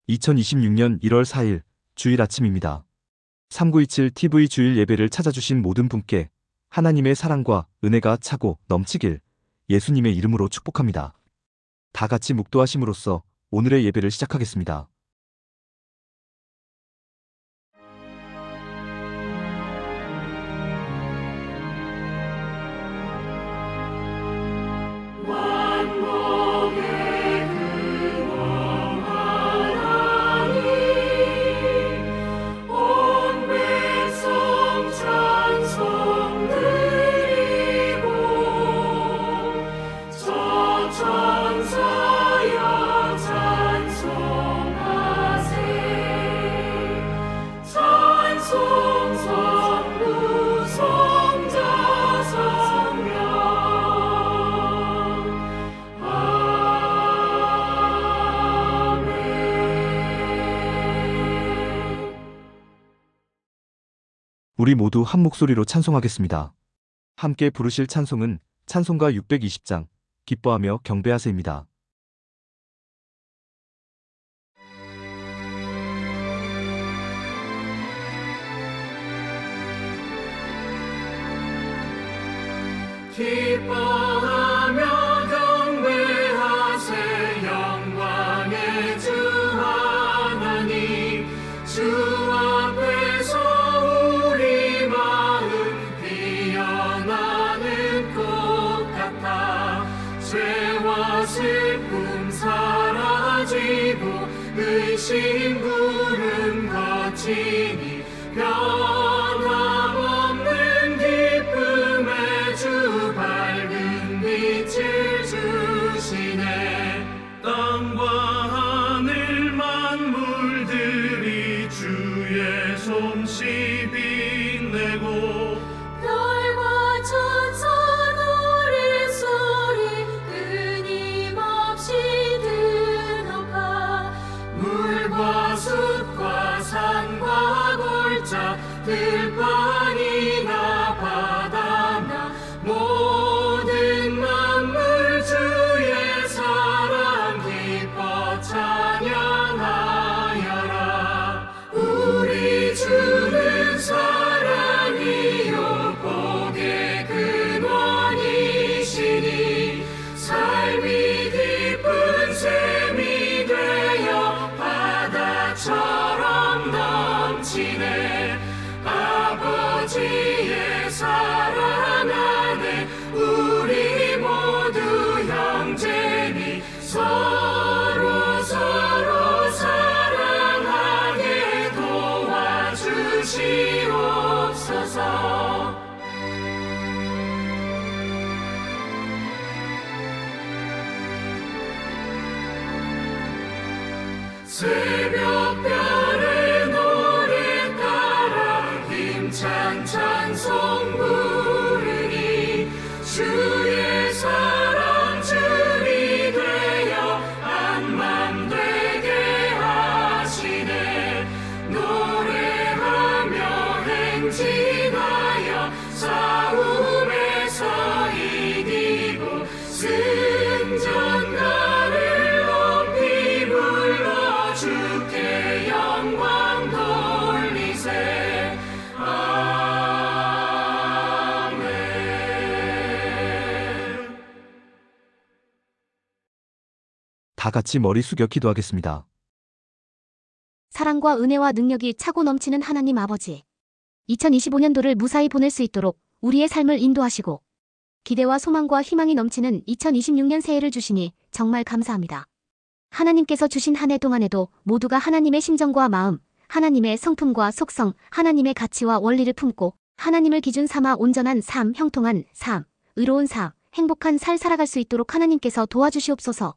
2026년 1월 4일 주일 아침입니다. 3927 TV 주일 예배를 찾아주신 모든 분께 하나님의 사랑과 은혜가 차고 넘치길 예수님의 이름으로 축복합니다. 다 같이 묵도하심으로써 오늘의 예배를 시작하겠습니다. 우리 모두 한 목소리로 찬송하겠습니다. 함께 부르실 찬송은 찬송가 620장 기뻐하며 경배하세입니다. 기뻐하며 경배하세 영광의 주 하나님 주 앞에서 우리 마음 피어나는 꽃 같아 죄와 슬픔 사라지고 의심 구름 거치니 변함없는 기쁨의 주 밝은 빛을 주시네 땅과 하늘 만물들이 주의 솜씨 빛내고 별과 천사 노랫소리 끊임없이 드높아 물과 숲과 산과 골짜 들판이나 바다나 모든 만물 주의 사랑 기뻐 찬양하여라 우리 주는 사랑이요 복의 근원이시니 삶이 깊은 샘이 되어 바다처럼 넘치네 아버지의 사랑 안에 우리 모두 형제니 서로 사랑하게 도와주시옵소서. 새벽별의 노래 따라 힘찬 찬송 부르니 주의 사랑 줄이 되어 한맘 되게 하시네 노래하며 행진하여 싸움에서 이기고 승전가를 높이 불러 주께 영광 돌리세 아멘. 다 같이 머리 숙여 기도하겠습니다. 사랑과 은혜와 능력이 차고 넘치는 하나님 아버지. 2025년도를 무사히 보낼 수 있도록 우리의 삶을 인도하시고 기대와 소망과 희망이 넘치는 2026년 새해를 주시니 정말 감사합니다. 하나님께서 주신 한 해 동안에도 모두가 하나님의 심정과 마음, 하나님의 성품과 속성, 하나님의 가치와 원리를 품고 하나님을 기준 삼아 온전한 삶, 형통한 삶, 의로운 삶, 행복한 살 살아갈 수 있도록 하나님께서 도와주시옵소서.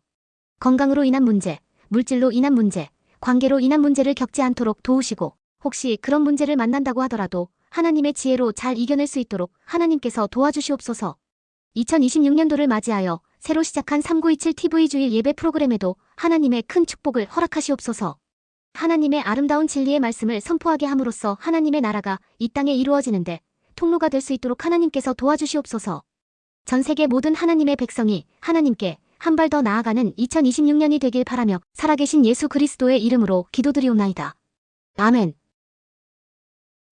건강으로 인한 문제, 물질로 인한 문제, 관계로 인한 문제를 겪지 않도록 도우시고 혹시 그런 문제를 만난다고 하더라도 하나님의 지혜로 잘 이겨낼 수 있도록 하나님께서 도와주시옵소서. 2026년도를 맞이하여 새로 시작한 3927 TV 주일 예배 프로그램에도 하나님의 큰 축복을 허락하시옵소서. 하나님의 아름다운 진리의 말씀을 선포하게 함으로써 하나님의 나라가 이 땅에 이루어지는데 통로가 될 수 있도록 하나님께서 도와주시옵소서. 전 세계 모든 하나님의 백성이 하나님께 한 발 더 나아가는 2026년이 되길 바라며 살아계신 예수 그리스도의 이름으로 기도드리옵나이다. 아멘.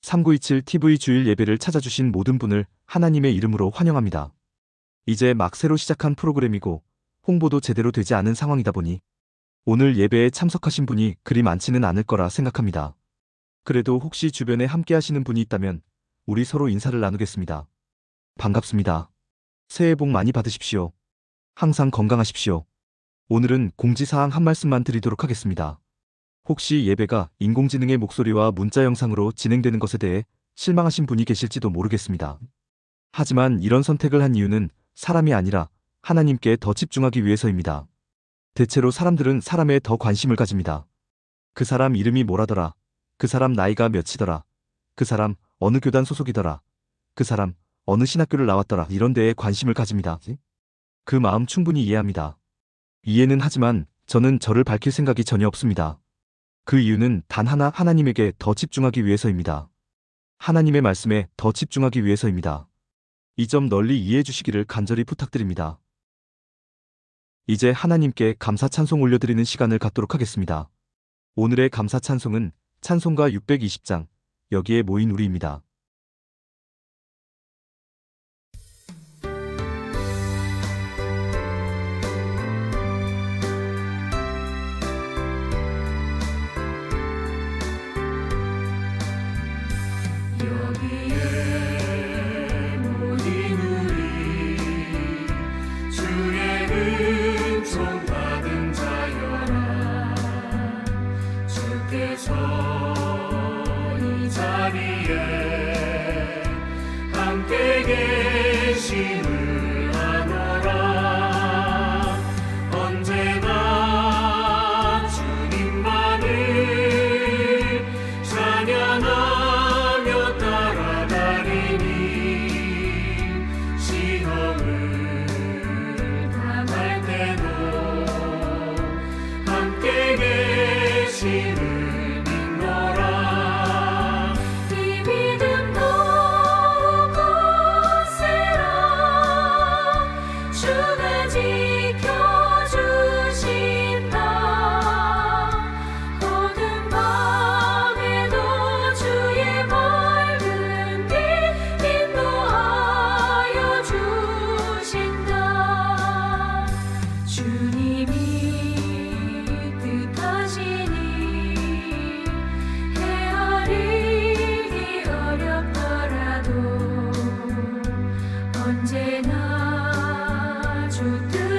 3927 TV 주일 예배를 찾아주신 모든 분을 하나님의 이름으로 환영합니다. 이제 막 새로 시작한 프로그램이고 홍보도 제대로 되지 않은 상황이다 보니 오늘 예배에 참석하신 분이 그리 많지는 않을 거라 생각합니다. 그래도 혹시 주변에 함께 하시는 분이 있다면 우리 서로 인사를 나누겠습니다. 반갑습니다. 새해 복 많이 받으십시오. 항상 건강하십시오. 오늘은 공지사항 한 말씀만 드리도록 하겠습니다. 혹시 예배가 인공지능의 목소리와 문자 영상으로 진행되는 것에 대해 실망하신 분이 계실지도 모르겠습니다. 하지만 이런 선택을 한 이유는 사람이 아니라 하나님께 더 집중하기 위해서입니다. 대체로 사람들은 사람에 더 관심을 가집니다. 그 사람 이름이 뭐라더라, 그 사람 나이가 몇이더라, 그 사람 어느 교단 소속이더라, 그 사람 어느 신학교를 나왔더라 이런 데에 관심을 가집니다. 그 마음 충분히 이해합니다. 이해는 하지만 저는 저를 밝힐 생각이 전혀 없습니다. 그 이유는 단 하나, 하나님에게 더 집중하기 위해서입니다. 하나님의 말씀에 더 집중하기 위해서입니다. 이 점 널리 이해해 주시기를 간절히 부탁드립니다. 이제 하나님께 감사 찬송 올려드리는 시간을 갖도록 하겠습니다. 오늘의 감사 찬송은 찬송가 620장, 여기에 모인 우리입니다. 여기에 모인 우리 주의 은총 받은 자여라. 주께서 이 자리에 함께 계심을 아노라. 언제나 주님만을 찬양하며 따라가리니 시험을 당할 때도 함께 계심을 믿노라. 이 믿음 더욱 굳세라. 주가 지켜주신다. 어두운 밤에도 주의 밝은 빛 인도하여 주신다. 주님이 뜻하시니 헤아리기 어렵더라도 언제나 주 뜻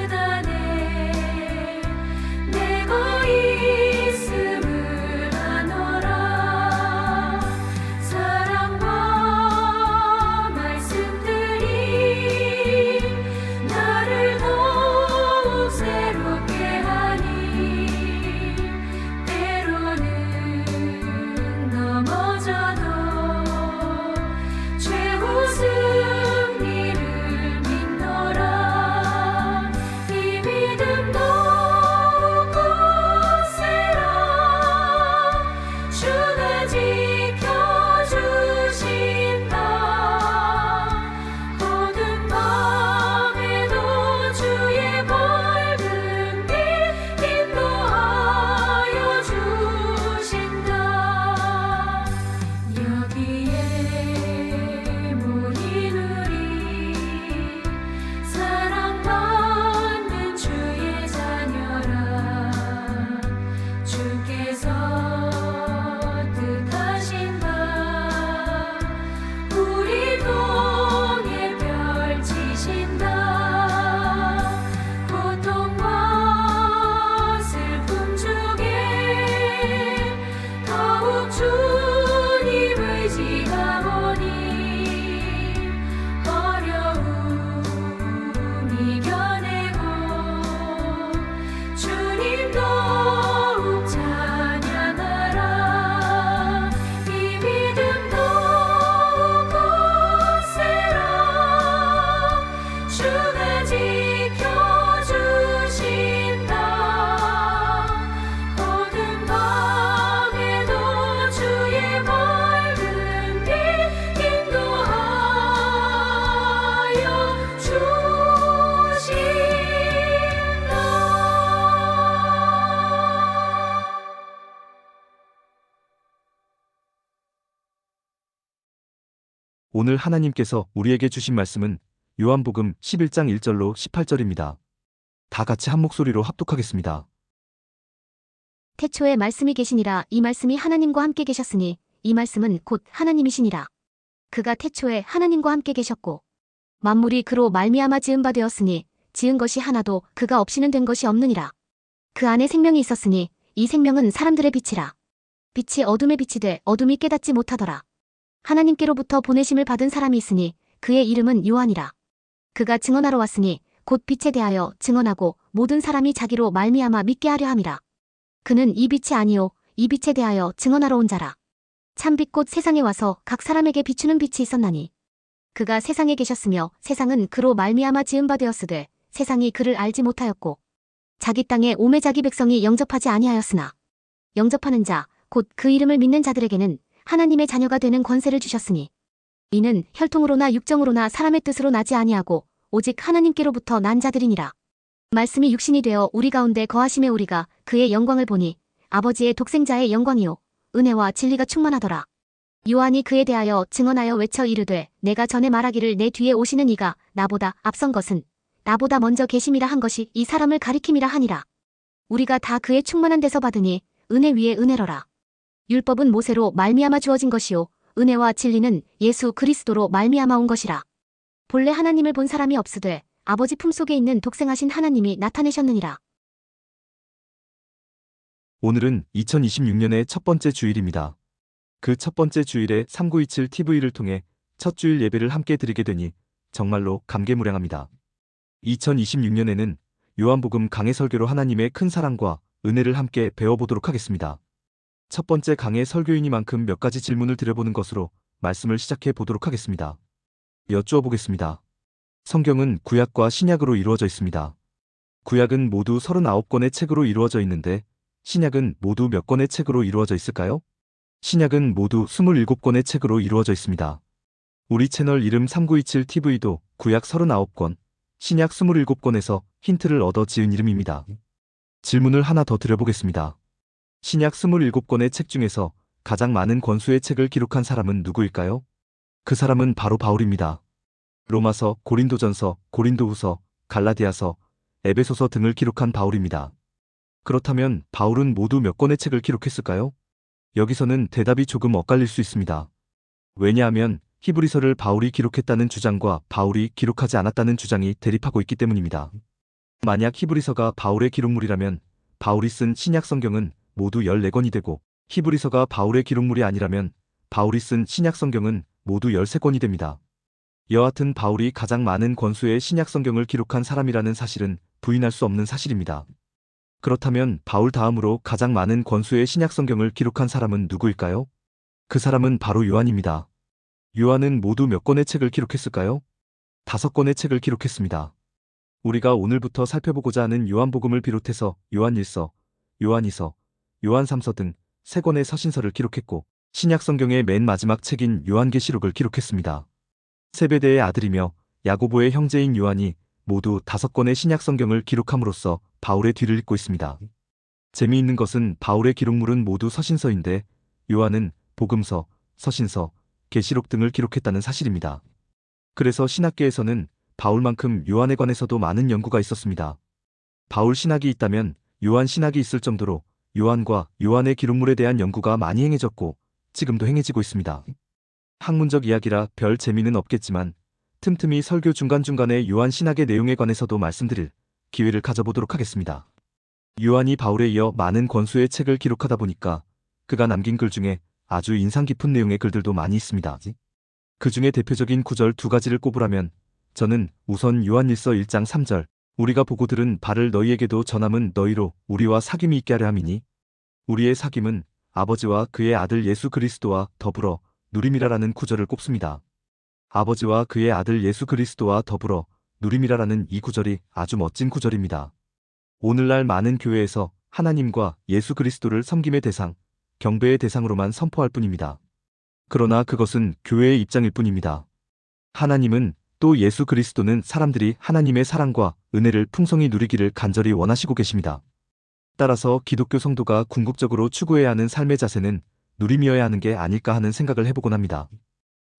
오늘 하나님께서 우리에게 주신 말씀은 요한복음 11장 1절로 18절입니다. 다 같이 한 목소리로 합독하겠습니다. 태초에 말씀이 계시니라. 이 말씀이 하나님과 함께 계셨으니 이 말씀은 곧 하나님이시니라. 그가 태초에 하나님과 함께 계셨고 만물이 그로 말미암아 지은 바 되었으니 지은 것이 하나도 그가 없이는 된 것이 없느니라. 그 안에 생명이 있었으니 이 생명은 사람들의 빛이라. 빛이 어둠에 비치되 어둠이 깨닫지 못하더라. 하나님께로부터 보내심을 받은 사람이 있으니 그의 이름은 요한이라. 그가 증언하러 왔으니 곧 빛에 대하여 증언하고 모든 사람이 자기로 말미암아 믿게 하려 함이라. 그는 이 빛이 아니요 이 빛에 대하여 증언하러 온 자라. 참빛 곧 세상에 와서 각 사람에게 비추는 빛이 있었나니 그가 세상에 계셨으며 세상은 그로 말미암아 지은 바 되었으되 세상이 그를 알지 못하였고 자기 땅에 오매 자기 백성이 영접하지 아니하였으나 영접하는 자 곧 그 이름을 믿는 자들에게는 하나님의 자녀가 되는 권세를 주셨으니 이는 혈통으로나 육정으로나 사람의 뜻으로 나지 아니하고 오직 하나님께로부터 난 자들이니라. 말씀이 육신이 되어 우리 가운데 거하심에 우리가 그의 영광을 보니 아버지의 독생자의 영광이요 은혜와 진리가 충만하더라. 요한이 그에 대하여 증언하여 외쳐 이르되 내가 전에 말하기를 내 뒤에 오시는 이가 나보다 앞선 것은 나보다 먼저 계심이라 한 것이 이 사람을 가리킴이라 하니라. 우리가 다 그의 충만한 데서 받으니 은혜 위에 은혜로라. 율법은 모세로 말미암아 주어진 것이요 은혜와 진리는 예수 그리스도로 말미암아 온 것이라. 본래 하나님을 본 사람이 없으되 아버지 품속에 있는 독생하신 하나님이 나타내셨느니라. 오늘은 2026년의 첫 번째 주일입니다. 그 첫 번째 주일에 3927 TV를 통해 첫 주일 예배를 함께 드리게 되니 정말로 감개무량합니다. 2026년에는 요한복음 강해 설교로 하나님의 큰 사랑과 은혜를 함께 배워보도록 하겠습니다. 첫 번째 강해 설교이니만큼 몇 가지 질문을 드려보는 것으로 말씀을 시작해 보도록 하겠습니다. 여쭈어 보겠습니다. 성경은 구약과 신약으로 이루어져 있습니다. 구약은 모두 39권의 책으로 이루어져 있는데 신약은 모두 몇 권의 책으로 이루어져 있을까요? 신약은 모두 27권의 책으로 이루어져 있습니다. 우리 채널 이름 3927 TV도 구약 39권, 신약 27권에서 힌트를 얻어 지은 이름입니다. 질문을 하나 더 드려보겠습니다. 신약 27권의 책 중에서 가장 많은 권수의 책을 기록한 사람은 누구일까요? 그 사람은 바로 바울입니다. 로마서, 고린도전서, 고린도후서, 갈라디아서, 에베소서 등을 기록한 바울입니다. 그렇다면 바울은 모두 몇 권의 책을 기록했을까요? 여기서는 대답이 조금 엇갈릴 수 있습니다. 왜냐하면 히브리서를 바울이 기록했다는 주장과 바울이 기록하지 않았다는 주장이 대립하고 있기 때문입니다. 만약 히브리서가 바울의 기록물이라면 바울이 쓴 신약 성경은 모두 14권이 되고 히브리서가 바울의 기록물이 아니라면 바울이 쓴 신약 성경은 모두 13권이 됩니다. 여하튼 바울이 가장 많은 권수의 신약 성경을 기록한 사람이라는 사실은 부인할 수 없는 사실입니다. 그렇다면 바울 다음으로 가장 많은 권수의 신약 성경을 기록한 사람은 누구일까요? 그 사람은 바로 요한입니다. 요한은 모두 몇 권의 책을 기록했을까요? 5권의 책을 기록했습니다. 우리가 오늘부터 살펴보고자 하는 요한복음을 비롯해서 요한일서, 요한이서, 요한삼서 등 3권의 서신서를 기록했고 신약 성경의 맨 마지막 책인 요한계시록을 기록했습니다. 세베대의 아들이며 야고보의 형제인 요한이 모두 5권의 신약 성경을 기록함으로써 바울의 뒤를 잇고 있습니다. 재미있는 것은 바울의 기록물은 모두 서신서인데 요한은 복음서, 서신서, 계시록 등을 기록했다는 사실입니다. 그래서 신학계에서는 바울만큼 요한에 관해서도 많은 연구가 있었습니다. 바울 신학이 있다면 요한 신학이 있을 정도로 요한과 요한의 기록물에 대한 연구가 많이 행해졌고 지금도 행해지고 있습니다. 학문적 이야기라 별 재미는 없겠지만 틈틈이 설교 중간중간에 요한 신학의 내용에 관해서도 말씀드릴 기회를 가져보도록 하겠습니다. 요한이 바울에 이어 많은 권수의 책을 기록하다 보니까 그가 남긴 글 중에 아주 인상 깊은 내용의 글들도 많이 있습니다. 그 중에 대표적인 구절 2가지를 꼽으라면 저는 우선 요한일서 1장 3절 우리가 보고 들은 바를 너희에게도 전함은 너희로 우리와 사귐이 있게 하려 함이니 우리의 사귐은 아버지와 그의 아들 예수 그리스도와 더불어 누림이라라는 구절을 꼽습니다. 아버지와 그의 아들 예수 그리스도와 더불어 누림이라라는 이 구절이 아주 멋진 구절입니다. 오늘날 많은 교회에서 하나님과 예수 그리스도를 섬김의 대상, 경배의 대상으로만 선포할 뿐입니다. 그러나 그것은 교회의 입장일 뿐입니다. 하나님은 또 예수 그리스도는 사람들이 하나님의 사랑과 은혜를 풍성히 누리기를 간절히 원하시고 계십니다. 따라서 기독교 성도가 궁극적으로 추구해야 하는 삶의 자세는 누림이어야 하는 게 아닐까 하는 생각을 해보곤 합니다.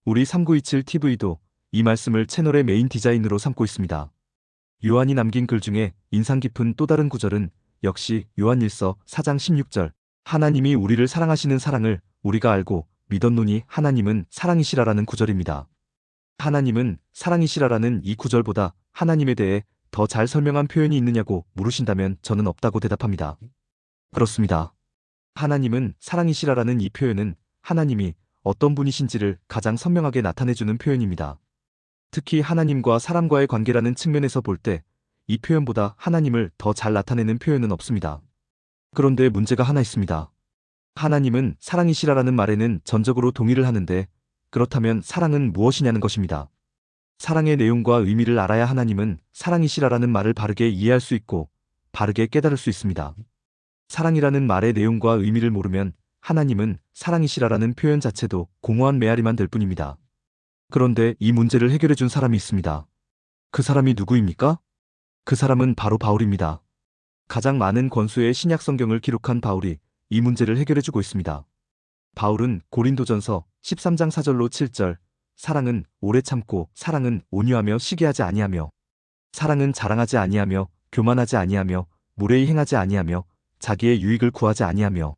우리 3927TV도 이 말씀을 채널의 메인 디자인으로 삼고 있습니다. 요한이 남긴 글 중에 인상 깊은 또 다른 구절은 역시 요한일서 4장 16절 하나님이 우리를 사랑하시는 사랑을 우리가 알고 믿었노니 하나님은 사랑이시라라는 구절입니다. 하나님은 사랑이시라라는 이 구절보다 하나님에 대해 더 잘 설명한 표현이 있느냐고 물으신다면 저는 없다고 대답합니다. 그렇습니다. 하나님은 사랑이시라라는 이 표현은 하나님이 어떤 분이신지를 가장 선명하게 나타내주는 표현입니다. 특히 하나님과 사람과의 관계라는 측면에서 볼 때 이 표현보다 하나님을 더 잘 나타내는 표현은 없습니다. 그런데 문제가 하나 있습니다. 하나님은 사랑이시라라는 말에는 전적으로 동의를 하는데 그렇다면 사랑은 무엇이냐는 것입니다. 사랑의 내용과 의미를 알아야 하나님은 사랑이시라라는 말을 바르게 이해할 수 있고 바르게 깨달을 수 있습니다. 사랑이라는 말의 내용과 의미를 모르면 하나님은 사랑이시라라는 표현 자체도 공허한 메아리만 될 뿐입니다. 그런데 이 문제를 해결해 준 사람이 있습니다. 그 사람이 누구입니까? 그 사람은 바로 바울입니다. 가장 많은 권수의 신약 성경을 기록한 바울이 이 문제를 해결해 주고 있습니다. 바울은 고린도전서 13장 4절로 7절 사랑은 오래 참고 사랑은 온유하며 시기하지 아니하며 사랑은 자랑하지 아니하며 교만하지 아니하며 무례히 행하지 아니하며 자기의 유익을 구하지 아니하며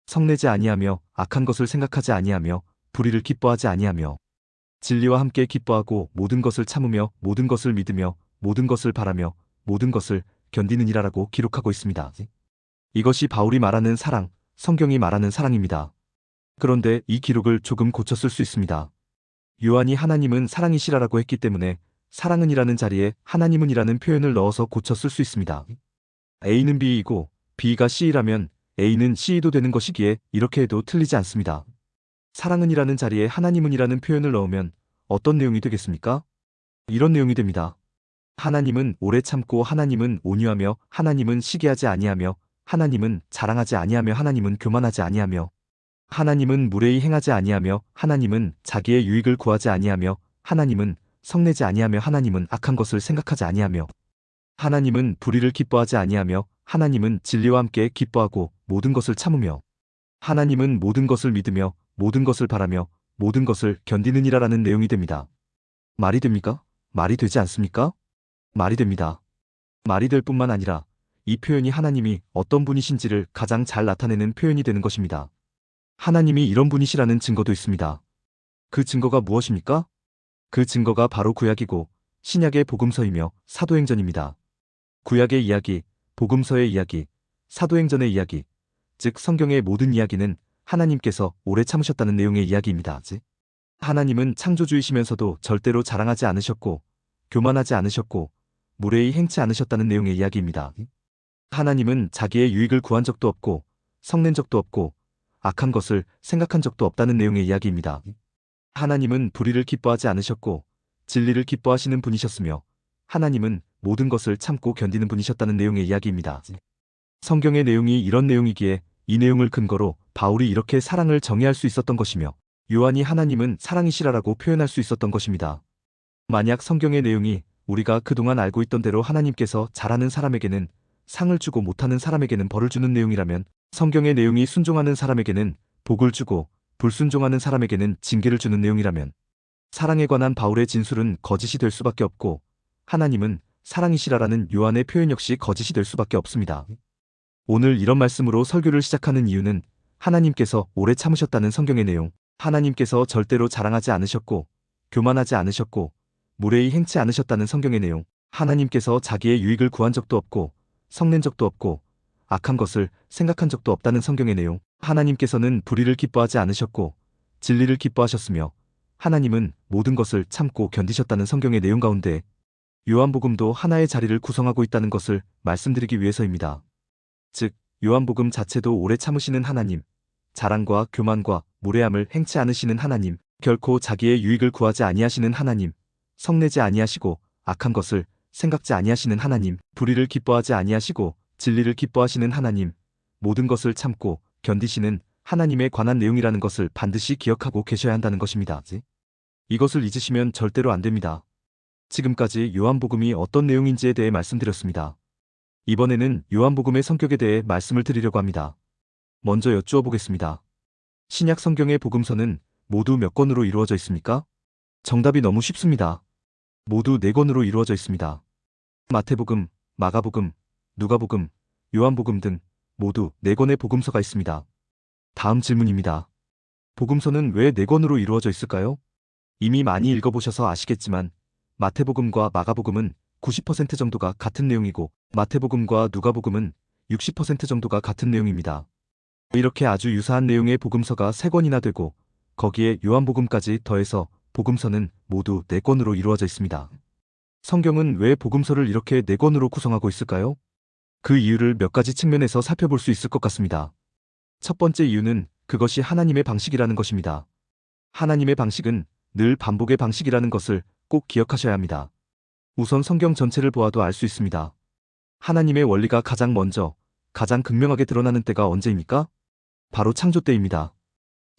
성내지 아니하며 악한 것을 생각하지 아니하며 불의를 기뻐하지 아니하며 진리와 함께 기뻐하고 모든 것을 참으며 모든 것을 믿으며 모든 것을 바라며 모든 것을 견디느니라라고 기록하고 있습니다. 이것이 바울이 말하는 사랑, 성경이 말하는 사랑입니다. 그런데 이 기록을 조금 고쳤을 수 있습니다. 요한이 하나님은 사랑이시라라고 했기 때문에 사랑은이라는 자리에 하나님은이라는 표현을 넣어서 고쳤을 수 있습니다. A는 B이고 B가 C라면 A는 C도 되는 것이기에 이렇게 해도 틀리지 않습니다. 사랑은이라는 자리에 하나님은이라는 표현을 넣으면 어떤 내용이 되겠습니까? 이런 내용이 됩니다. 하나님은 오래 참고 하나님은 온유하며 하나님은 시기하지 아니하며 하나님은 자랑하지 아니하며 하나님은 교만하지 아니하며 하나님은 무례히 행하지 아니하며 하나님은 자기의 유익을 구하지 아니하며 하나님은 성내지 아니하며 하나님은 악한 것을 생각하지 아니하며 하나님은 불의를 기뻐하지 아니하며 하나님은 진리와 함께 기뻐하고 모든 것을 참으며 하나님은 모든 것을 믿으며 모든 것을 바라며 모든 것을 견디느니라라는 내용이 됩니다. 말이 됩니까? 말이 되지 않습니까? 말이 됩니다. 말이 될 뿐만 아니라 이 표현이 하나님이 어떤 분이신지를 가장 잘 나타내는 표현이 되는 것입니다. 하나님이 이런 분이시라는 증거도 있습니다. 그 증거가 무엇입니까? 그 증거가 바로 구약이고 신약의 복음서이며 사도행전입니다. 구약의 이야기, 복음서의 이야기, 사도행전의 이야기, 즉 성경의 모든 이야기는 하나님께서 오래 참으셨다는 내용의 이야기입니다. 하나님은 창조주이시면서도 절대로 자랑하지 않으셨고 교만하지 않으셨고 무례히 행치 않으셨다는 내용의 이야기입니다. 하나님은 자기의 유익을 구한 적도 없고 성낸 적도 없고 악한 것을 생각한 적도 없다는 내용의 이야기입니다. 하나님은 불의를 기뻐하지 않으셨고 진리를 기뻐하시는 분이셨으며 하나님은 모든 것을 참고 견디는 분이셨다는 내용의 이야기입니다. 성경의 내용이 이런 내용이기에 이 내용을 근거로 바울이 이렇게 사랑을 정의할 수 있었던 것이며 요한이 하나님은 사랑이시라라고 표현할 수 있었던 것입니다. 만약 성경의 내용이 우리가 그동안 알고 있던 대로 하나님께서 잘하는 사람에게는 상을 주고 못하는 사람에게는 벌을 주는 내용이라면 성경의 내용이 순종하는 사람에게는 복을 주고 불순종하는 사람에게는 징계를 주는 내용이라면 사랑에 관한 바울의 진술은 거짓이 될 수밖에 없고 하나님은 사랑이시라라는 요한의 표현 역시 거짓이 될 수밖에 없습니다. 오늘 이런 말씀으로 설교를 시작하는 이유는 하나님께서 오래 참으셨다는 성경의 내용, 하나님께서 절대로 자랑하지 않으셨고 교만하지 않으셨고 무례히 행치 않으셨다는 성경의 내용, 하나님께서 자기의 유익을 구한 적도 없고 성낸 적도 없고 악한 것을 생각한 적도 없다는 성경의 내용, 하나님께서는 불의를 기뻐하지 않으셨고 진리를 기뻐하셨으며 하나님은 모든 것을 참고 견디셨다는 성경의 내용 가운데 요한복음도 하나의 자리를 구성하고 있다는 것을 말씀드리기 위해서입니다. 즉, 요한복음 자체도 오래 참으시는 하나님, 자랑과 교만과 무례함을 행치 않으시는 하나님, 결코 자기의 유익을 구하지 아니하시는 하나님, 성내지 아니하시고 악한 것을 생각지 아니하시는 하나님, 불의를 기뻐하지 아니하시고 진리를 기뻐하시는 하나님, 모든 것을 참고 견디시는 하나님에 관한 내용이라는 것을 반드시 기억하고 계셔야 한다는 것입니다. 이것을 잊으시면 절대로 안 됩니다. 지금까지 요한복음이 어떤 내용인지에 대해 말씀드렸습니다. 이번에는 요한복음의 성격에 대해 말씀을 드리려고 합니다. 먼저 여쭈어 보겠습니다. 신약 성경의 복음서는 모두 몇 권으로 이루어져 있습니까? 정답이 너무 쉽습니다. 모두 4권으로 이루어져 있습니다. 마태복음, 마가복음, 누가복음, 요한복음 등 모두 4권의 복음서가 있습니다. 다음 질문입니다. 복음서는 왜 4권으로 이루어져 있을까요? 이미 많이 읽어보셔서 아시겠지만 마태복음과 마가복음은 90% 정도가 같은 내용이고 마태복음과 누가복음은 60% 정도가 같은 내용입니다. 이렇게 아주 유사한 내용의 복음서가 3권이나 되고 거기에 요한복음까지 더해서 복음서는 모두 4권으로 이루어져 있습니다. 성경은 왜 복음서를 이렇게 4권으로 구성하고 있을까요? 그 이유를 몇 가지 측면에서 살펴볼 수 있을 것 같습니다. 첫 번째 이유는 그것이 하나님의 방식이라는 것입니다. 하나님의 방식은 늘 반복의 방식이라는 것을 꼭 기억하셔야 합니다. 우선 성경 전체를 보아도 알 수 있습니다. 하나님의 원리가 가장 먼저, 가장 극명하게 드러나는 때가 언제입니까? 바로 창조 때입니다.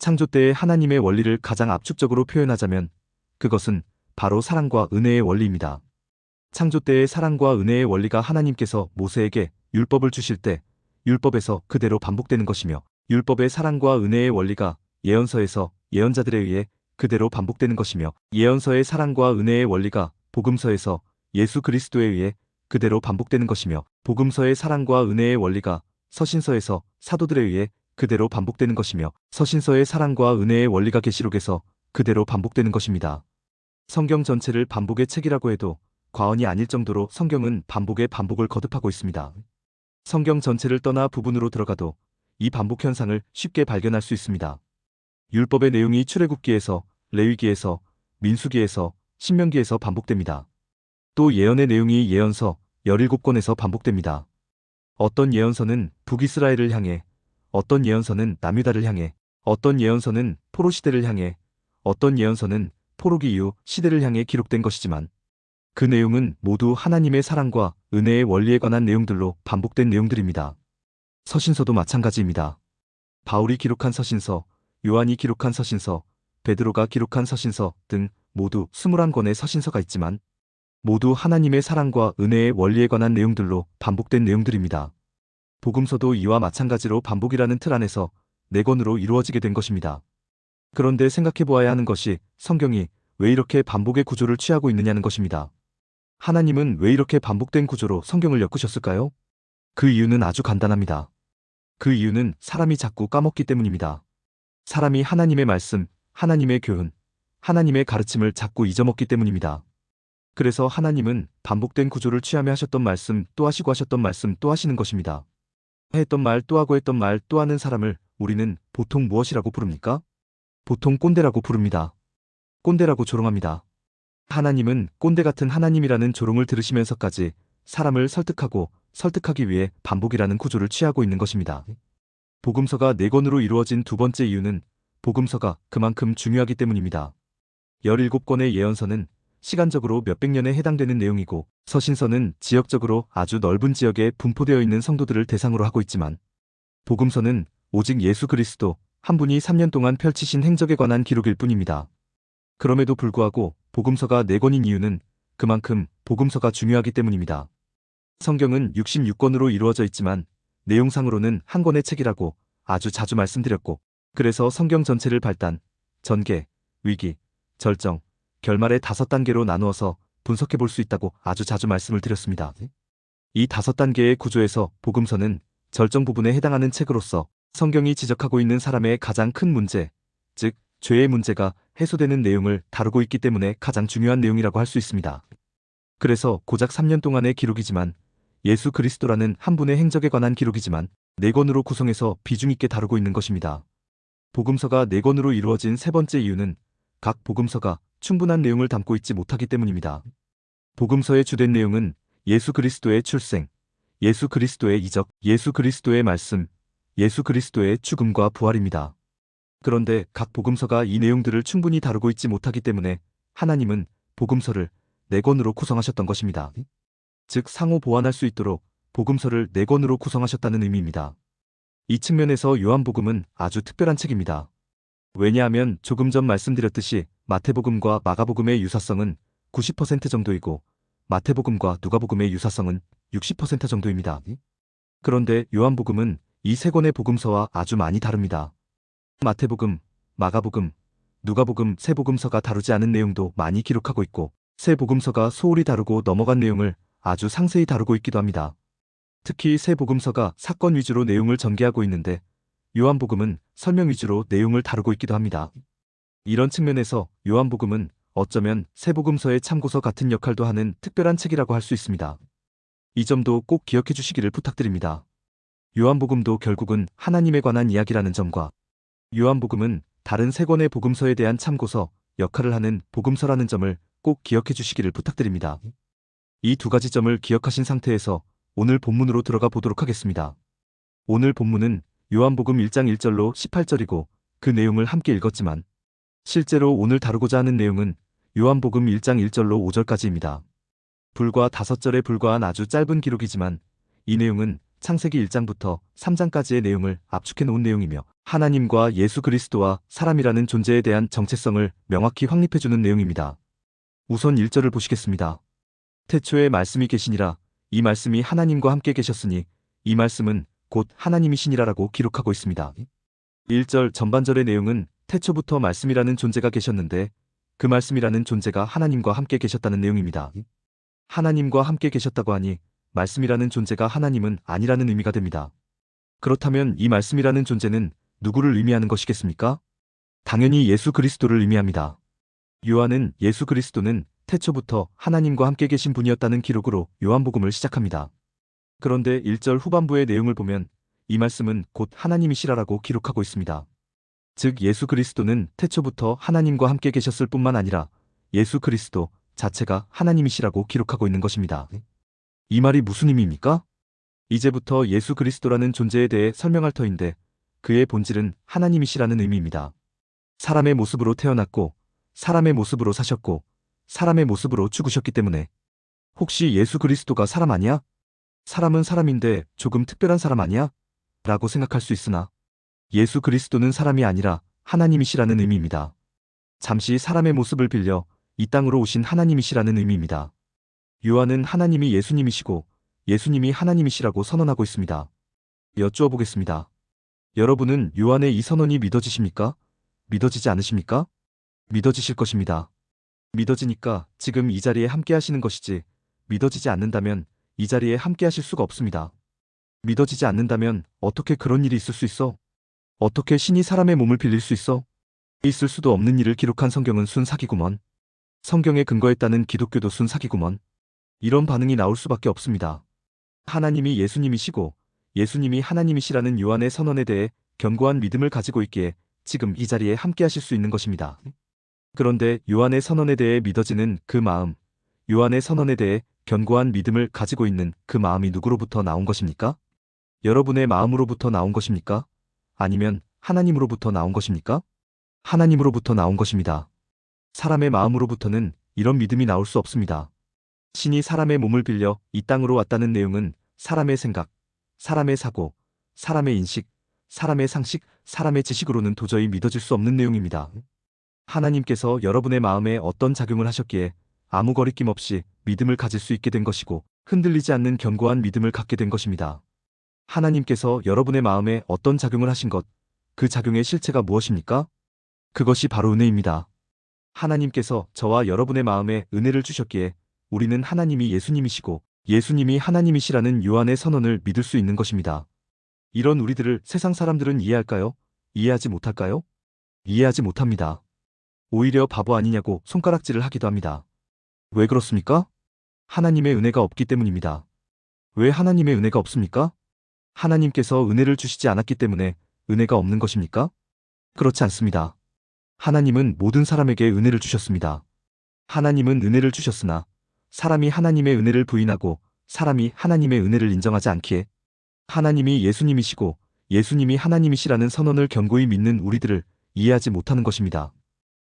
창조 때의 하나님의 원리를 가장 압축적으로 표현하자면 그것은 바로 사랑과 은혜의 원리입니다. 창조 때의 사랑과 은혜의 원리가 하나님께서 모세에게 율법을 주실 때 율법에서 그대로 반복되는 것이며 율법의 사랑과 은혜의 원리가 예언서에서 예언자들에 의해 그대로 반복되는 것이며 예언서의 사랑과 은혜의 원리가 복음서에서 예수 그리스도에 의해 그대로 반복되는 것이며 복음서의 사랑과 은혜의 원리가 서신서에서 사도들에 의해 그대로 반복되는 것이며 서신서의 사랑과 은혜의 원리가 계시록에서 그대로 반복되는 것입니다. 성경 전체를 반복의 책이라고 해도 과언이 아닐 정도로 성경은 반복의 반복을 거듭하고 있습니다. 성경 전체를 떠나 부분으로 들어가도 이 반복 현상을 쉽게 발견할 수 있습니다. 율법의 내용이 출애굽기에서, 레위기에서, 민수기에서, 신명기에서 반복됩니다. 또 예언의 내용이 예언서 17권에서 반복됩니다. 어떤 예언서는 북이스라엘을 향해, 어떤 예언서는 남유다를 향해, 어떤 예언서는 포로 시대를 향해, 어떤 예언서는 포로기 이후 시대를 향해 기록된 것이지만 그 내용은 모두 하나님의 사랑과 은혜의 원리에 관한 내용들로 반복된 내용들입니다. 서신서도 마찬가지입니다. 바울이 기록한 서신서, 요한이 기록한 서신서, 베드로가 기록한 서신서 등 모두 21권의 서신서가 있지만 모두 하나님의 사랑과 은혜의 원리에 관한 내용들로 반복된 내용들입니다. 복음서도 이와 마찬가지로 반복이라는 틀 안에서 4권으로 이루어지게 된 것입니다. 그런데 생각해 보아야 하는 것이 성경이 왜 이렇게 반복의 구조를 취하고 있느냐는 것입니다. 하나님은 왜 이렇게 반복된 구조로 성경을 엮으셨을까요? 그 이유는 아주 간단합니다. 그 이유는 사람이 자꾸 까먹기 때문입니다. 사람이 하나님의 말씀, 하나님의 교훈, 하나님의 가르침을 자꾸 잊어먹기 때문입니다. 그래서 하나님은 반복된 구조를 취하며 하셨던 말씀 또 하시고 하셨던 말씀 또 하시는 것입니다. 했던 말 또 하고 했던 말 또 하는 사람을 우리는 보통 무엇이라고 부릅니까? 보통 꼰대라고 부릅니다. 꼰대라고 조롱합니다. 하나님은 꼰대 같은 하나님이라는 조롱을 들으시면서까지 사람을 설득하기 위해 반복이라는 구조를 취하고 있는 것입니다. 복음서가 4권으로 이루어진 두 번째 이유는 복음서가 그만큼 중요하기 때문입니다. 17권의 예언서는 시간적으로 몇백 년에 해당되는 내용이고 서신서는 지역적으로 아주 넓은 지역에 분포되어 있는 성도들을 대상으로 하고 있지만 복음서는 오직 예수 그리스도 한 분이 3년 동안 펼치신 행적에 관한 기록일 뿐입니다. 그럼에도 불구하고 복음서가 4권인 이유는 그만큼 복음서가 중요하기 때문입니다. 성경은 66권으로 이루어져 있지만 내용상으로는 한 권의 책이라고 아주 자주 말씀드렸고 그래서 성경 전체를 발단, 전개, 위기, 절정, 결말의 5단계로 나누어서 분석해 볼 수 있다고 아주 자주 말씀을 드렸습니다. 이 5단계의 구조에서 복음서는 절정 부분에 해당하는 책으로서 성경이 지적하고 있는 사람의 가장 큰 문제, 즉 죄의 문제가 해소되는 내용을 다루고 있기 때문에 가장 중요한 내용이라고 할 수 있습니다. 그래서 고작 3년 동안의 기록이지만 예수 그리스도라는 한 분의 행적에 관한 기록이지만 4권으로 구성해서 비중 있게 다루고 있는 것입니다. 복음서가 4권으로 이루어진 세 번째 이유는 각 복음서가 충분한 내용을 담고 있지 못하기 때문입니다. 복음서의 주된 내용은 예수 그리스도의 출생, 예수 그리스도의 이적, 예수 그리스도의 말씀, 예수 그리스도의 죽음과 부활입니다. 그런데 각 복음서가 이 내용들을 충분히 다루고 있지 못하기 때문에 하나님은 복음서를 4권으로 구성하셨던 것입니다. 즉 상호 보완할 수 있도록 복음서를 4권으로 구성하셨다는 의미입니다. 이 측면에서 요한복음은 아주 특별한 책입니다. 왜냐하면 조금 전 말씀드렸듯이 마태복음과 마가복음의 유사성은 90% 정도이고 마태복음과 누가복음의 유사성은 60% 정도입니다. 그런데 요한복음은 이 3권의 복음서와 아주 많이 다릅니다. 마태복음, 마가복음, 누가복음, 세복음서가 다루지 않은 내용도 많이 기록하고 있고 세복음서가 소홀히 다루고 넘어간 내용을 아주 상세히 다루고 있기도 합니다. 특히 세복음서가 사건 위주로 내용을 전개하고 있는데 요한복음은 설명 위주로 내용을 다루고 있기도 합니다. 이런 측면에서 요한복음은 어쩌면 세복음서의 참고서 같은 역할도 하는 특별한 책이라고 할 수 있습니다. 이 점도 꼭 기억해 주시기를 부탁드립니다. 요한복음도 결국은 하나님에 관한 이야기라는 점과 요한복음은 다른 세 권의 복음서에 대한 참고서 역할을 하는 복음서라는 점을 꼭 기억해 주시기를 부탁드립니다. 이 두 가지 점을 기억하신 상태에서 오늘 본문으로 들어가 보도록 하겠습니다. 오늘 본문은 요한복음 1장 1절로 18절이고 그 내용을 함께 읽었지만 실제로 오늘 다루고자 하는 내용은 요한복음 1장 1절로 5절까지입니다. 불과 5절에 불과한 아주 짧은 기록이지만 이 내용은 창세기 1장부터 3장까지의 내용을 압축해 놓은 내용이며 하나님과 예수 그리스도와 사람이라는 존재에 대한 정체성을 명확히 확립해 주는 내용입니다. 우선 1절을 보시겠습니다. 태초에 말씀이 계시니라. 이 말씀이 하나님과 함께 계셨으니 이 말씀은 곧 하나님이시니라라고 기록하고 있습니다. 1절 전반절의 내용은 태초부터 말씀이라는 존재가 계셨는데 그 말씀이라는 존재가 하나님과 함께 계셨다는 내용입니다. 하나님과 함께 계셨다고 하니 말씀이라는 존재가 하나님은 아니라는 의미가 됩니다. 그렇다면 이 말씀이라는 존재는 누구를 의미하는 것이겠습니까? 당연히 예수 그리스도를 의미합니다. 요한은 예수 그리스도는 태초부터 하나님과 함께 계신 분이었다는 기록으로 요한복음을 시작합니다. 그런데 1절 후반부의 내용을 보면 이 말씀은 곧 하나님이시라라고 기록하고 있습니다. 즉 예수 그리스도는 태초부터 하나님과 함께 계셨을 뿐만 아니라 예수 그리스도 자체가 하나님이시라고 기록하고 있는 것입니다. 이 말이 무슨 의미입니까? 이제부터 예수 그리스도라는 존재에 대해 설명할 터인데 그의 본질은 하나님이시라는 의미입니다. 사람의 모습으로 태어났고 사람의 모습으로 사셨고 사람의 모습으로 죽으셨기 때문에 혹시 예수 그리스도가 사람 아니야? 사람은 사람인데 조금 특별한 사람 아니야? 라고 생각할 수 있으나 예수 그리스도는 사람이 아니라 하나님이시라는 의미입니다. 잠시 사람의 모습을 빌려 이 땅으로 오신 하나님이시라는 의미입니다. 요한은 하나님이 예수님이시고 예수님이 하나님이시라고 선언하고 있습니다. 여쭈어 보겠습니다. 여러분은 요한의 이 선언이 믿어지십니까? 믿어지지 않으십니까? 믿어지실 것입니다. 믿어지니까 지금 이 자리에 함께 하시는 것이지 믿어지지 않는다면 이 자리에 함께 하실 수가 없습니다. 믿어지지 않는다면 어떻게 그런 일이 있을 수 있어? 어떻게 신이 사람의 몸을 빌릴 수 있어? 있을 수도 없는 일을 기록한 성경은 순 사기구먼. 성경에 근거했다는 기독교도 순 사기구먼. 이런 반응이 나올 수밖에 없습니다. 하나님이 예수님이시고 예수님이 하나님이시라는 요한의 선언에 대해 견고한 믿음을 가지고 있기에 지금 이 자리에 함께 하실 수 있는 것입니다. 그런데 요한의 선언에 대해 믿어지는 그 마음, 요한의 선언에 대해 견고한 믿음을 가지고 있는 그 마음이 누구로부터 나온 것입니까? 여러분의 마음으로부터 나온 것입니까? 아니면 하나님으로부터 나온 것입니까? 하나님으로부터 나온 것입니다. 사람의 마음으로부터는 이런 믿음이 나올 수 없습니다. 신이 사람의 몸을 빌려 이 땅으로 왔다는 내용은 사람의 생각, 사람의 사고, 사람의 인식, 사람의 상식, 사람의 지식으로는 도저히 믿어질 수 없는 내용입니다. 하나님께서 여러분의 마음에 어떤 작용을 하셨기에 아무 거리낌 없이 믿음을 가질 수 있게 된 것이고 흔들리지 않는 견고한 믿음을 갖게 된 것입니다. 하나님께서 여러분의 마음에 어떤 작용을 하신 것, 그 작용의 실체가 무엇입니까? 그것이 바로 은혜입니다. 하나님께서 저와 여러분의 마음에 은혜를 주셨기에 우리는 하나님이 예수님이시고 예수님이 하나님이시라는 요한의 선언을 믿을 수 있는 것입니다. 이런 우리들을 세상 사람들은 이해할까요? 이해하지 못할까요? 이해하지 못합니다. 오히려 바보 아니냐고 손가락질을 하기도 합니다. 왜 그렇습니까? 하나님의 은혜가 없기 때문입니다. 왜 하나님의 은혜가 없습니까? 하나님께서 은혜를 주시지 않았기 때문에 은혜가 없는 것입니까? 그렇지 않습니다. 하나님은 모든 사람에게 은혜를 주셨습니다. 하나님은 은혜를 주셨으나 사람이 하나님의 은혜를 부인하고 사람이 하나님의 은혜를 인정하지 않기에 하나님이 예수님이시고 예수님이 하나님이시라는 선언을 견고히 믿는 우리들을 이해하지 못하는 것입니다.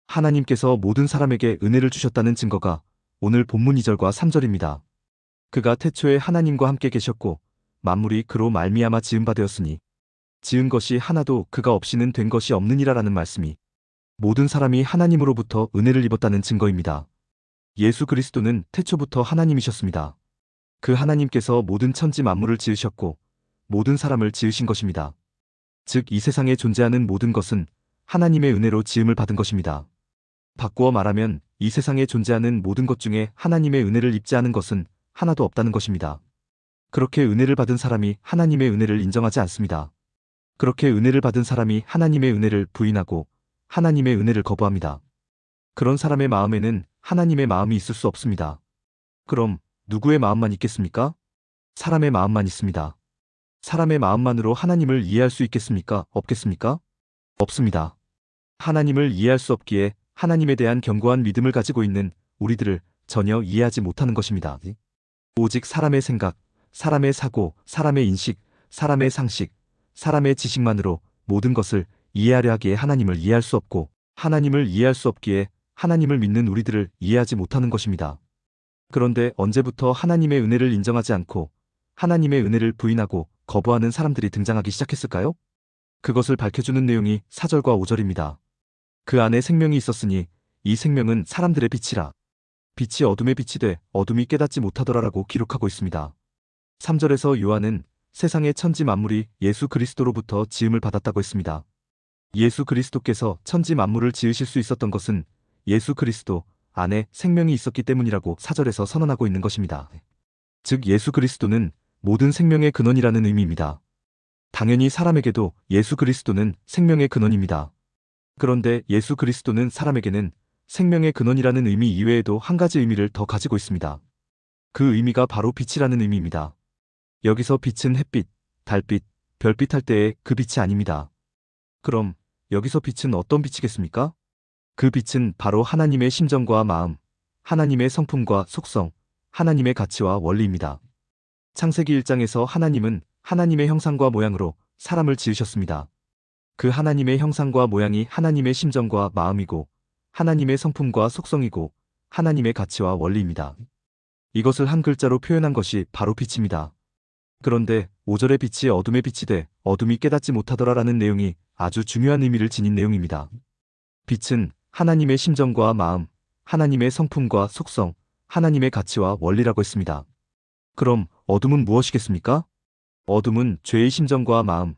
하나님께서 모든 사람에게 은혜를 주셨다는 증거가 오늘 본문 2절과 3절입니다. 그가 태초에 하나님과 함께 계셨고 만물이 그로 말미암아 지은 바 되었으니 지은 것이 하나도 그가 없이는 된 것이 없느니라라는 말씀이 모든 사람이 하나님으로부터 은혜를 입었다는 증거입니다. 예수 그리스도는 태초부터 하나님이셨습니다. 그 하나님께서 모든 천지 만물을 지으셨고 모든 사람을 지으신 것입니다. 즉 이 세상에 존재하는 모든 것은 하나님의 은혜로 지음을 받은 것입니다. 바꾸어 말하면 이 세상에 존재하는 모든 것 중에 하나님의 은혜를 입지 않은 것은 하나도 없다는 것입니다. 그렇게 은혜를 받은 사람이 하나님의 은혜를 인정하지 않습니다. 그렇게 은혜를 받은 사람이 하나님의 은혜를 부인하고 하나님의 은혜를 거부합니다. 그런 사람의 마음에는 하나님의 마음이 있을 수 없습니다. 그럼 누구의 마음만 있겠습니까? 사람의 마음만 있습니다. 사람의 마음만으로 하나님을 이해할 수 있겠습니까? 없겠습니까? 없습니다. 하나님을 이해할 수 없기에 하나님에 대한 견고한 믿음을 가지고 있는 우리들을 전혀 이해하지 못하는 것입니다. 오직 사람의 생각, 사람의 사고, 사람의 인식, 사람의 상식, 사람의 지식만으로 모든 것을 이해하려 하기에 하나님을 이해할 수 없고 하나님을 이해할 수 없기에 하나님을 믿는 우리들을 이해하지 못하는 것입니다. 그런데 언제부터 하나님의 은혜를 인정하지 않고 하나님의 은혜를 부인하고 거부하는 사람들이 등장하기 시작했을까요? 그것을 밝혀주는 내용이 4절과 5절입니다. 그 안에 생명이 있었으니 이 생명은 사람들의 빛이라. 빛이 어둠에 빛이 돼 어둠이 깨닫지 못하더라라고 기록하고 있습니다. 3절에서 요한은 세상의 천지 만물이 예수 그리스도로부터 지음을 받았다고 했습니다. 예수 그리스도께서 천지 만물을 지으실 수 있었던 것은 예수 그리스도 안에 생명이 있었기 때문이라고 4절에서 선언하고 있는 것입니다. 즉 예수 그리스도는 모든 생명의 근원이라는 의미입니다. 당연히 사람에게도 예수 그리스도는 생명의 근원입니다. 그런데 예수 그리스도는 사람에게는 생명의 근원이라는 의미 이외에도 한 가지 의미를 더 가지고 있습니다. 그 의미가 바로 빛이라는 의미입니다. 여기서 빛은 햇빛, 달빛, 별빛 할 때의 그 빛이 아닙니다. 그럼 여기서 빛은 어떤 빛이겠습니까? 그 빛은 바로 하나님의 심정과 마음, 하나님의 성품과 속성, 하나님의 가치와 원리입니다. 창세기 1장에서 하나님은 하나님의 형상과 모양으로 사람을 지으셨습니다. 그 하나님의 형상과 모양이 하나님의 심정과 마음이고 하나님의 성품과 속성이고 하나님의 가치와 원리입니다. 이것을 한 글자로 표현한 것이 바로 빛입니다. 그런데 5절의 빛이 어둠의 빛이 돼 어둠이 깨닫지 못하더라라는 내용이 아주 중요한 의미를 지닌 내용입니다. 빛은 하나님의 심정과 마음, 하나님의 성품과 속성, 하나님의 가치와 원리라고 했습니다. 그럼 어둠은 무엇이겠습니까? 어둠은 죄의 심정과 마음,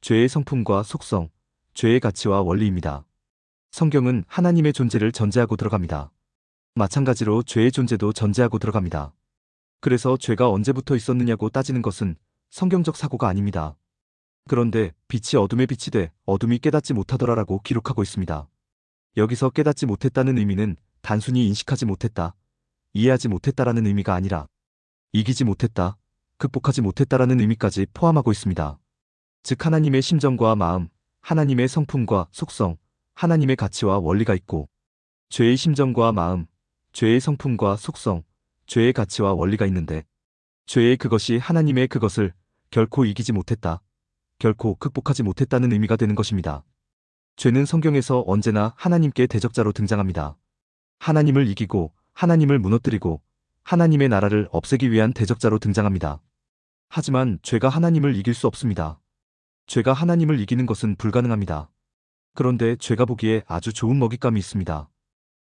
죄의 성품과 속성, 죄의 가치와 원리입니다. 성경은 하나님의 존재를 전제하고 들어갑니다. 마찬가지로 죄의 존재도 전제하고 들어갑니다. 그래서 죄가 언제부터 있었느냐고 따지는 것은 성경적 사고가 아닙니다. 그런데 빛이 어둠에 빛이 돼 어둠이 깨닫지 못하더라라고 기록하고 있습니다. 여기서 깨닫지 못했다는 의미는 단순히 인식하지 못했다, 이해하지 못했다라는 의미가 아니라 이기지 못했다, 극복하지 못했다라는 의미까지 포함하고 있습니다. 즉 하나님의 심정과 마음, 하나님의 성품과 속성, 하나님의 가치와 원리가 있고 죄의 심정과 마음, 죄의 성품과 속성, 죄의 가치와 원리가 있는데 죄의 그것이 하나님의 그것을 결코 이기지 못했다, 결코 극복하지 못했다는 의미가 되는 것입니다. 죄는 성경에서 언제나 하나님께 대적자로 등장합니다. 하나님을 이기고 하나님을 무너뜨리고 하나님의 나라를 없애기 위한 대적자로 등장합니다. 하지만 죄가 하나님을 이길 수 없습니다. 죄가 하나님을 이기는 것은 불가능합니다. 그런데 죄가 보기에 아주 좋은 먹잇감이 있습니다.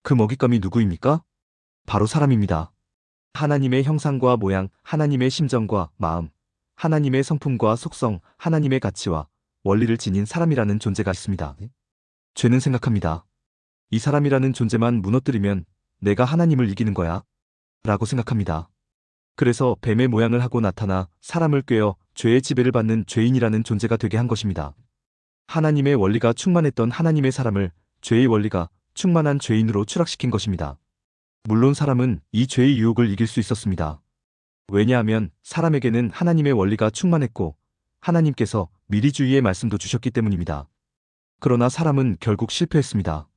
그 먹잇감이 누구입니까? 바로 사람입니다. 하나님의 형상과 모양, 하나님의 심정과 마음, 하나님의 성품과 속성, 하나님의 가치와 원리를 지닌 사람이라는 존재가 있습니다. 죄는 생각합니다. 이 사람이라는 존재만 무너뜨리면 내가 하나님을 이기는 거야 라고 생각합니다. 그래서 뱀의 모양을 하고 나타나 사람을 꿰어 죄의 지배를 받는 죄인이라는 존재가 되게 한 것입니다. 하나님의 원리가 충만했던 하나님의 사람을 죄의 원리가 충만한 죄인으로 추락시킨 것입니다. 물론 사람은 이 죄의 유혹을 이길 수 있었습니다. 왜냐하면 사람에게는 하나님의 원리가 충만했고 하나님께서 미리 주의의 말씀도 주셨기 때문입니다. 그러나 사람은 결국 실패했습니다.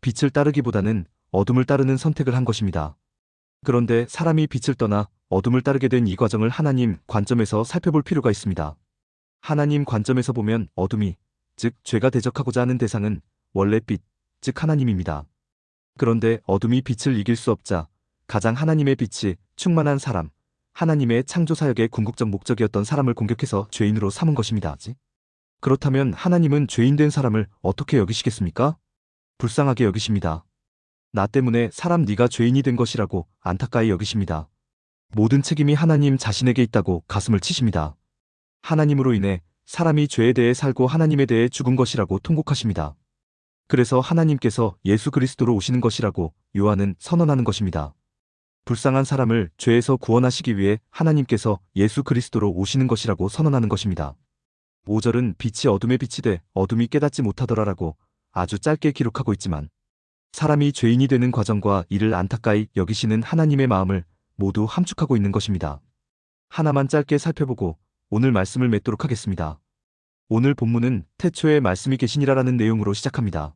빛을 따르기보다는 어둠을 따르는 선택을 한 것입니다. 그런데 사람이 빛을 떠나 어둠을 따르게 된 이 과정을 하나님 관점에서 살펴볼 필요가 있습니다. 하나님 관점에서 보면 어둠이, 즉 죄가 대적하고자 하는 대상은 원래 빛, 즉 하나님입니다. 그런데 어둠이 빛을 이길 수 없자 가장 하나님의 빛이 충만한 사람, 하나님의 창조사역의 궁극적 목적이었던 사람을 공격해서 죄인으로 삼은 것입니다. 그렇다면 하나님은 죄인된 사람을 어떻게 여기시겠습니까? 불쌍하게 여기십니다. 나 때문에 사람 네가 죄인이 된 것이라고 안타까이 여기십니다. 모든 책임이 하나님 자신에게 있다고 가슴을 치십니다. 하나님으로 인해 사람이 죄에 대해 살고 하나님에 대해 죽은 것이라고 통곡하십니다. 그래서 하나님께서 예수 그리스도로 오시는 것이라고 요한은 선언하는 것입니다. 불쌍한 사람을 죄에서 구원하시기 위해 하나님께서 예수 그리스도로 오시는 것이라고 선언하는 것입니다. 5절은 빛이 어둠에 빛이 돼 어둠이 깨닫지 못하더라라고 아주 짧게 기록하고 있지만 사람이 죄인이 되는 과정과 이를 안타까이 여기시는 하나님의 마음을 모두 함축하고 있는 것입니다. 하나만 짧게 살펴보고 오늘 말씀을 맺도록 하겠습니다. 오늘 본문은 태초에 말씀이 계시니라라는 내용으로 시작합니다.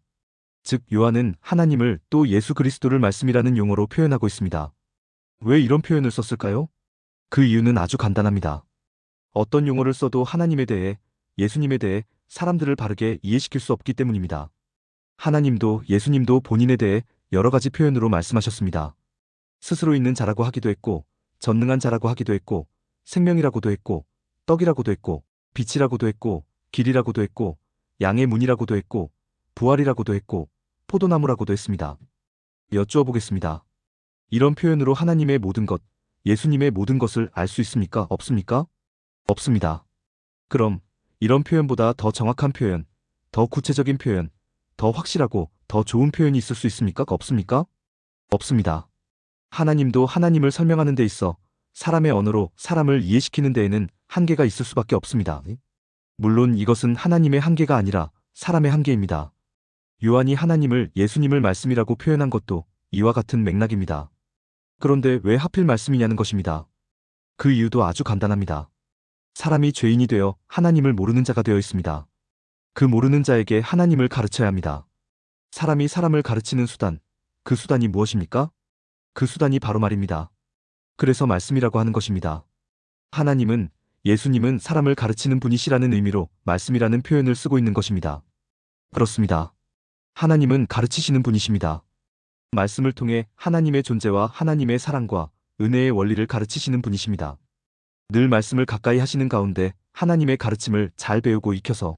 즉 요한은 하나님을 또 예수 그리스도를 말씀이라는 용어로 표현하고 있습니다. 왜 이런 표현을 썼을까요? 그 이유는 아주 간단합니다. 어떤 용어를 써도 하나님에 대해, 예수님에 대해 사람들을 바르게 이해시킬 수 없기 때문입니다. 하나님도 예수님도 본인에 대해 여러 가지 표현으로 말씀하셨습니다. 스스로 있는 자라고 하기도 했고, 전능한 자라고 하기도 했고, 생명이라고도 했고, 떡이라고도 했고, 빛이라고도 했고, 길이라고도 했고, 양의 문이라고도 했고, 부활이라고도 했고, 포도나무라고도 했습니다. 여쭈어 보겠습니다. 이런 표현으로 하나님의 모든 것, 예수님의 모든 것을 알 수 있습니까? 없습니까? 없습니다. 그럼 이런 표현보다 더 정확한 표현, 더 구체적인 표현, 더 확실하고 더 좋은 표현이 있을 수 있습니까? 없습니까? 없습니다. 하나님도 하나님을 설명하는 데 있어 사람의 언어로 사람을 이해시키는 데에는 한계가 있을 수밖에 없습니다. 물론 이것은 하나님의 한계가 아니라 사람의 한계입니다. 요한이 하나님을 예수님을 말씀이라고 표현한 것도 이와 같은 맥락입니다. 그런데 왜 하필 말씀이냐는 것입니다. 그 이유도 아주 간단합니다. 사람이 죄인이 되어 하나님을 모르는 자가 되어 있습니다. 그 모르는 자에게 하나님을 가르쳐야 합니다. 사람이 사람을 가르치는 수단, 그 수단이 무엇입니까? 그 수단이 바로 말입니다. 그래서 말씀이라고 하는 것입니다. 하나님은, 예수님은 사람을 가르치는 분이시라는 의미로 말씀이라는 표현을 쓰고 있는 것입니다. 그렇습니다. 하나님은 가르치시는 분이십니다. 말씀을 통해 하나님의 존재와 하나님의 사랑과 은혜의 원리를 가르치시는 분이십니다. 늘 말씀을 가까이 하시는 가운데 하나님의 가르침을 잘 배우고 익혀서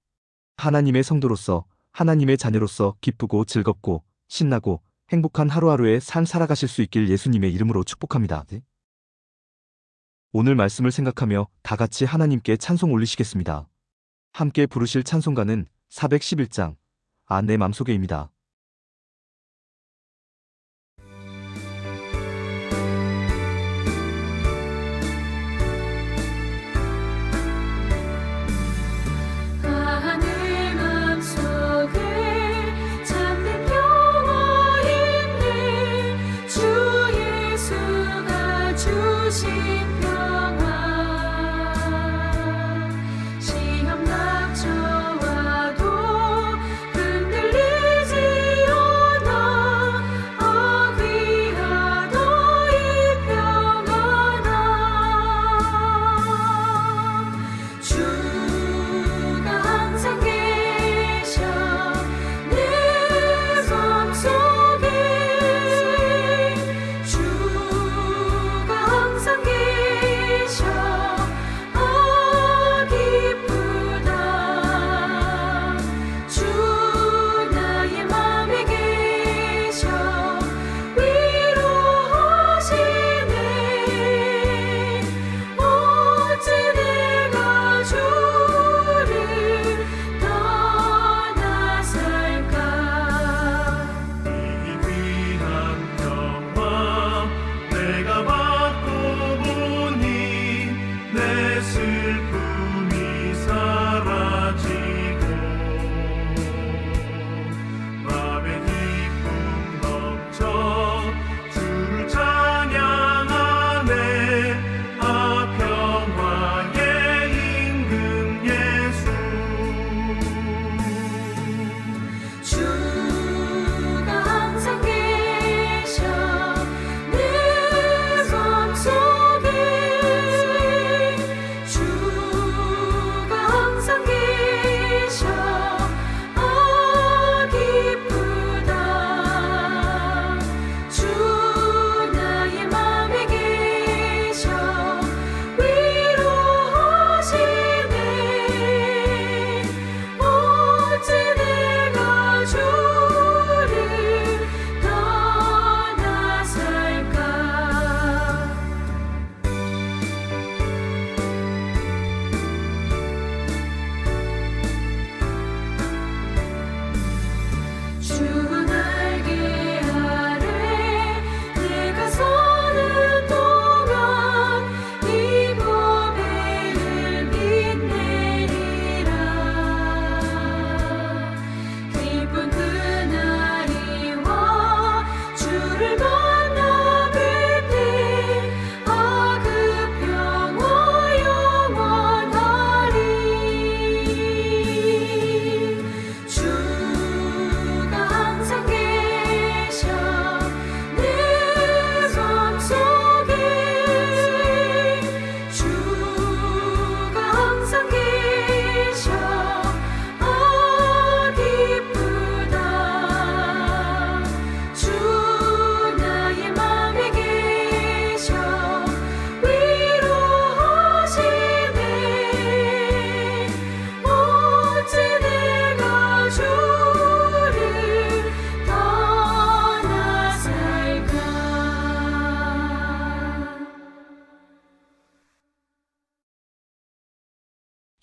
하나님의 성도로서 하나님의 자녀로서 기쁘고 즐겁고 신나고 행복한 하루하루의 삶 살아가실 수 있길 예수님의 이름으로 축복합니다. 오늘 말씀을 생각하며 다 같이 하나님께 찬송 올리시겠습니다. 함께 부르실 찬송가는 411장 아 내 맘속에입니다. 아, 내 맘속에 참된 평화 있네. 주 예수가 주신 평화. 시험 닥쳐와도 흔들리지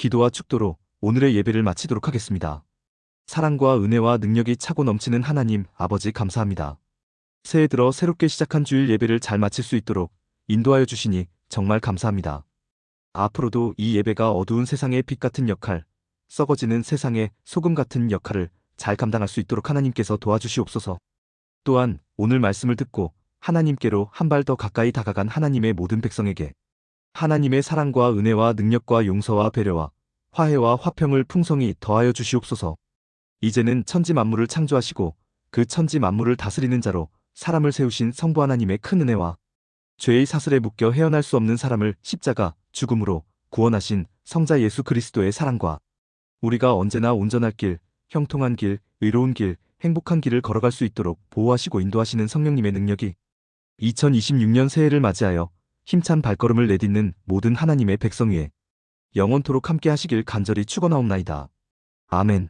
기도와 축도로 오늘의 예배를 마치도록 하겠습니다. 사랑과 은혜와 능력이 차고 넘치는 하나님 아버지 감사합니다. 새해 들어 새롭게 시작한 주일 예배를 잘 마칠 수 있도록 인도하여 주시니 정말 감사합니다. 앞으로도 이 예배가 어두운 세상의 빛 같은 역할, 썩어지는 세상의 소금 같은 역할을 잘 감당할 수 있도록 하나님께서 도와주시옵소서. 또한 오늘 말씀을 듣고 하나님께로 한 발 더 가까이 다가간 하나님의 모든 백성에게 하나님의 사랑과 은혜와 능력과 용서와 배려와 화해와 화평을 풍성히 더하여 주시옵소서. 이제는 천지 만물을 창조하시고 그 천지 만물을 다스리는 자로 사람을 세우신 성부 하나님의 큰 은혜와 죄의 사슬에 묶여 헤어날 수 없는 사람을 십자가 죽음으로 구원하신 성자 예수 그리스도의 사랑과 우리가 언제나 온전할 길, 형통한 길, 의로운 길, 행복한 길을 걸어갈 수 있도록 보호하시고 인도하시는 성령님의 능력이 2026년 새해를 맞이하여 힘찬 발걸음을 내딛는 모든 하나님의 백성 위에 영원토록 함께 하시길 간절히 축원하옵나이다. 아멘.